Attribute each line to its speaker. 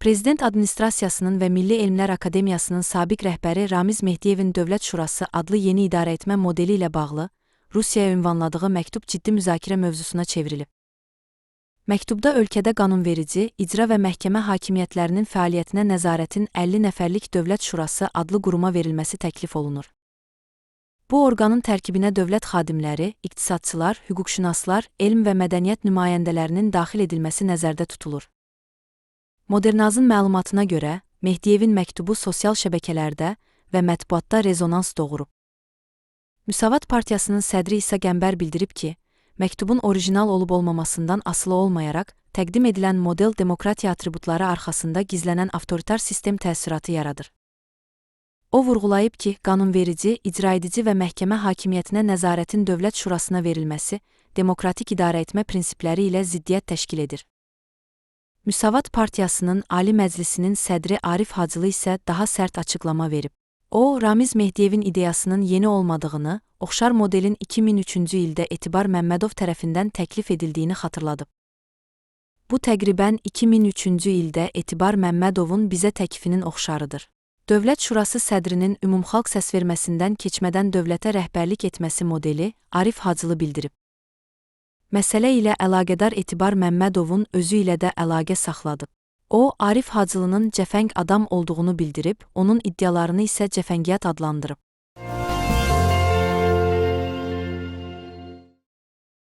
Speaker 1: Prezident Administrasiyasının və Milli Elmlər Akademiyasının sabiq rəhbəri Ramiz Mehdiyevin Dövlət Şurası adlı yeni idarəetmə modeli ilə bağlı Rusiyaya ünvanladığı məktub ciddi müzakirə mövzusuna çevrilib. Məktubda ölkədə qanunverici, icra və məhkəmə hakimiyyətlərinin fəaliyyətinə nəzarətin 50 nəfərlik Dövlət Şurası adlı quruma verilməsi təklif olunur. Bu orqanın tərkibinə dövlət xadimləri, iqtisadçılar, hüquqşünaslar, elm və mədəniyyət nümayəndələrinin daxil edilməsi nəzərdə tutulur. Modernazın məlumatına görə, Mehdiyevin məktubu sosial şəbəkələrdə və mətbuatda rezonans doğurub. Müsavat Partiyasının sədri İsa Qəmbər bildirib ki, məktubun orijinal olub-olmamasından asılı olmayaraq, təqdim edilən model demokratiya atributları arxasında gizlənən avtoritar sistem təsiratı yaradır. O vurğulayıb ki, qanunverici, icraedici və məhkəmə hakimiyyətinə nəzarətin Dövlət Şurasına verilməsi demokratik idarəetmə prinsipləri ilə ziddiyyət təşkil edir. Müsavat Partiyasının Ali Məclisinin sədri Arif Hacılı isə daha sərt açıqlama verib. O, Ramiz Mehdiyevin ideyasının yeni olmadığını, oxşar modelin 2003-cü ildə Etibar Məmmədov tərəfindən təklif edildiyini xatırladıb. Bu təqribən 2003-cü ildə Etibar Məmmədovun bizə təklifinin oxşarıdır. Dövlət Şurası sədrinin ümumxalq səsverməsindən keçmədən dövlətə rəhbərlik etməsi modeli Arif Hacılı bildirib. Məsələ ilə əlaqədar Etibar Məmmədovun özü ilə də əlaqə saxladıb. O, Arif Hacılının cəfəng adam olduğunu bildirib, onun iddialarını isə cəfəngiyyat adlandırıb.